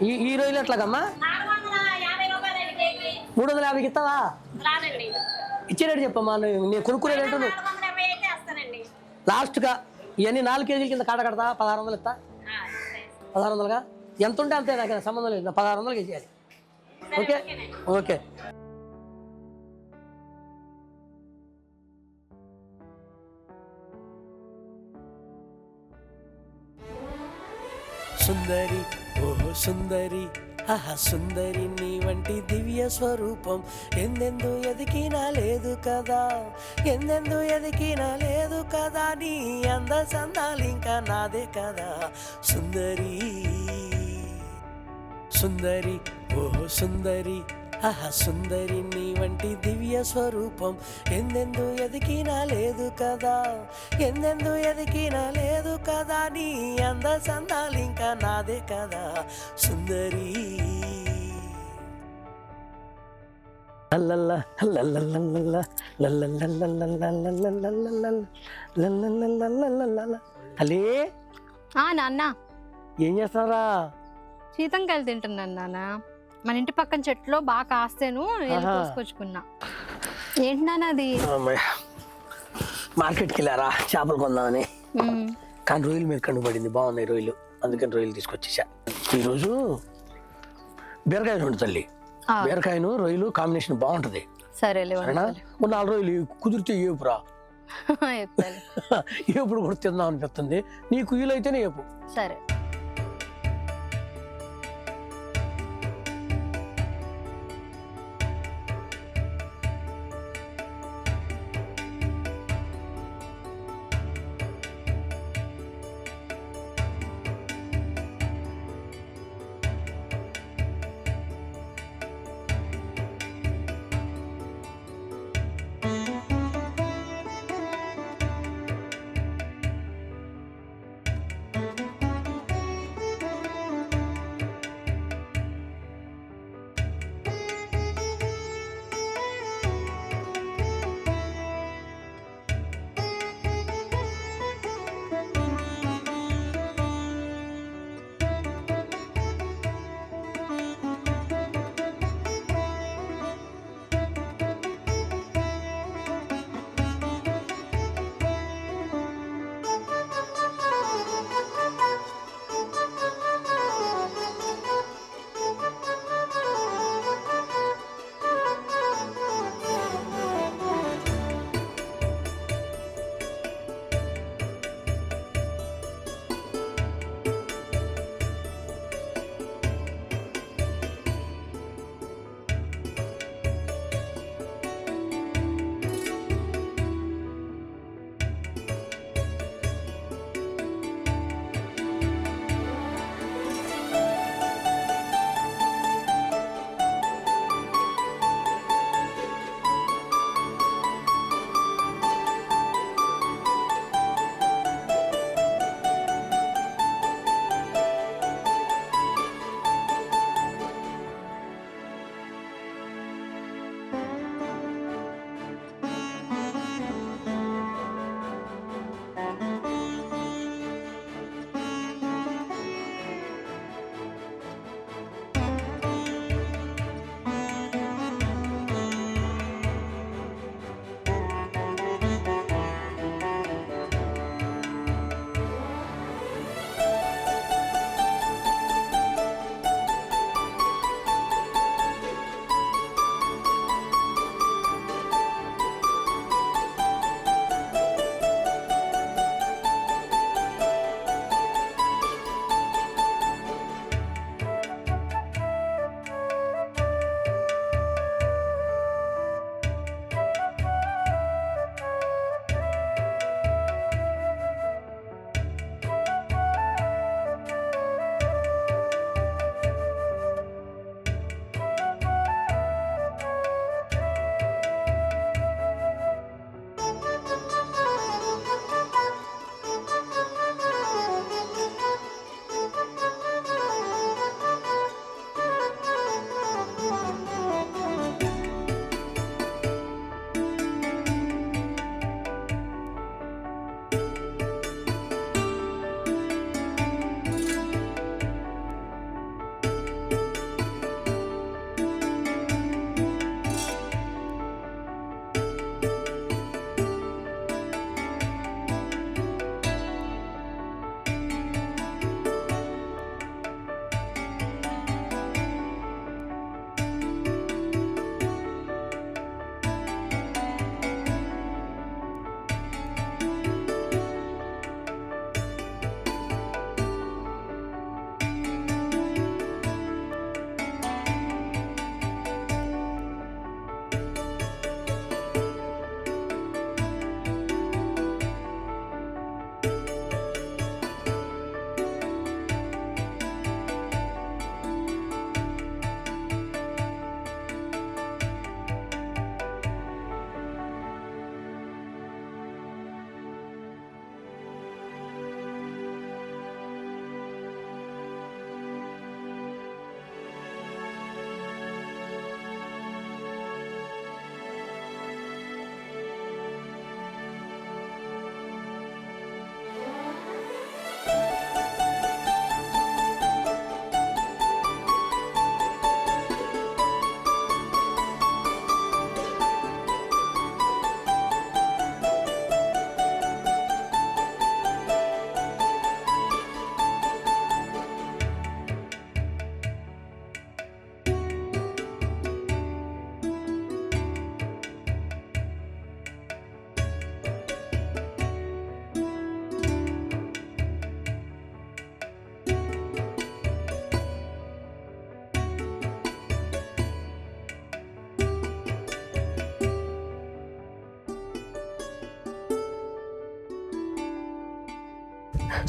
ఈ రొయ్యలు ఎట్లాగమ్మా? 350కి ఇస్తావా? ఇచ్చే రేటు చెప్పమ్మా. నేను కొనుక్కునే రేటు లాస్ట్గా ఇవన్నీ 4 కేజీల కింద కాట కడతా. 1600 ఇస్తా. 1600గా ఎంత ఉంటే అంతే, నాకు సంబంధం లేదు. 1600 ఇచ్చేయాలి. Okay okay. సుందరి ఓహో సుందరి ఆహా సుందరి నీ వంటి దివ్య స్వరూపం ఎందెందు ఎదికినా లేదు కదా, ఎందెందు ఎదికినా లేదు కదా, నీ అంద సందాలు ఇంకా నాదే కదా. సుందరి సుందరి ఓహో సుందరి ఆహా సుందరి నీ వంటి దివ్య స్వరూపం ఎందెందు ఎదికినా లేదు కదా, ఎందెందు ఎదికినా లేదు కదా, నీ అంద సందాలు ఇంకా నాదే కదా. సుందరి అలే నాన్న ఏం చేస్తున్నారా? శీతంకాయలు తింటున్నాను నాన్న. మన ఇంటి పక్కన చెట్లో బాగా కాస్తేను కోసుకొచ్చుకున్నా. ఏంటి నాన్న అది? మార్కెట్కి వెళ్ళారా చేపలు కొందామని, కానీ రొయ్యలు మీద కన్ను పడింది. బాగున్నాయి రొయ్యలు, అందుకని రొయ్యలు తీసుకొచ్చేసా. ఈరోజు బీరకాయ రెండు తల్లి, బీరకాయను రొయ్యలు కాంబినేషన్ బాగుంటది. సరేలే, 4 రోజులు కుదిరితే ఏపురా. ఏపుడు కూడా తిందాం అనిపిస్తుంది. నీ కుయ్యలు అయితేనే ఏపు. సరే.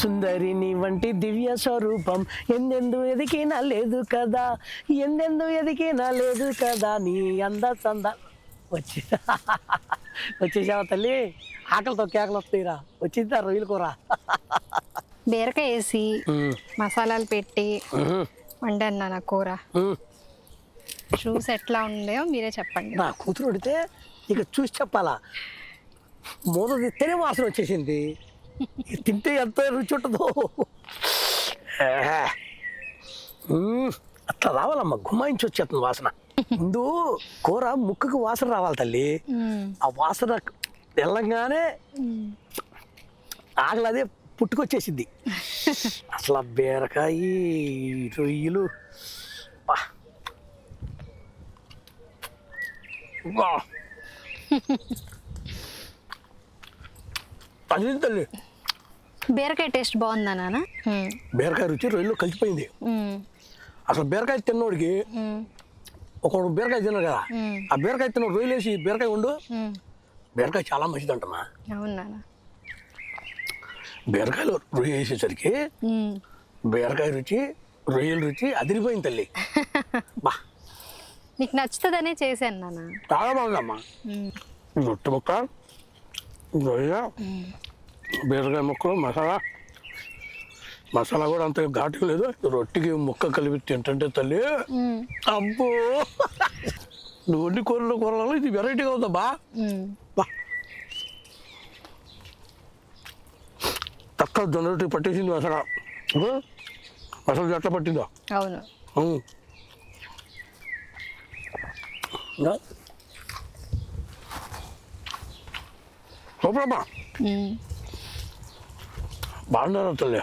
సుందరి నీ వంటి దివ్య స్వరూపం ఎందెందు ఎదికినా లేదు కదా, ఎందెందు ఎదికినా లేదు కదా నీ అంద చంద. వచ్చేసావా తల్లి? ఆకలితో కేకలు వస్తాయిరా. వచ్చిందా రొయ్యల కూర? బీరకాయ వేసి మసాలాలు పెట్టి వండాను నాన్న కూర. చూసి ఎట్లా ఉందో మీరే చెప్పండి. నా కూతురు వండితే ఇక చూసి చెప్పాలా? మూత తిస్తేనే వాసన వచ్చేసింది. తింటే ఎంత రుచి ఉంటుందో. అట్లా రావాలమ్మా, గుమ్మాయించి వచ్చేస్తుంది వాసన. ముందు కూర ముక్కకు వాసన రావాలి తల్లి. ఆ వాసన తెల్లంగానే ఆకలి అదే పుట్టుకొచ్చేసింది. అసలు బీరకాయ రొయ్యలు అది తల్లి. బీరకాయ టేస్ట్ బాగుందా నాన్న? బీరకాయ రుచి రొయ్యలు కలిసిపోయింది. అసలు బీరకాయ తిన్నోడికి ఒకడు బీరకాయ తిన్నాడు కదా, ఆ బీరకాయ తిన్న రొయ్యలు వేసి బీరకాయ వండు. బీరకాయ చాలా మంచిది అంటమ్మా. అవునా? బీరకాయలో రొయ్య వేసేసరికి బీరకాయ రుచి రొయ్యల రుచి అదిరిపోయింది తల్లి. బా, నీకు నచ్చుతుందనే చేశాను నాన్న. చాలా బాగుందమ్మా. రొట్టె ముక్క, రొయ్య, బీరకాయ ముక్కలు, మసాలా కూడా అంత ఘాటు లేదు. రొట్టెకి ముక్క కలిపి తింటుంటే తల్లి అబ్బో, నువ్వు వండి కూరలలో ఇది వెరైటీగా ఉందబ్బా. బా, తక్కువ జొన్న రొట్టె పట్టేసింది మసాలా. మసాలా ఎట్లా పట్టిందో. అవును. సూపరమ్మా. బాగున్నారు తల్లి.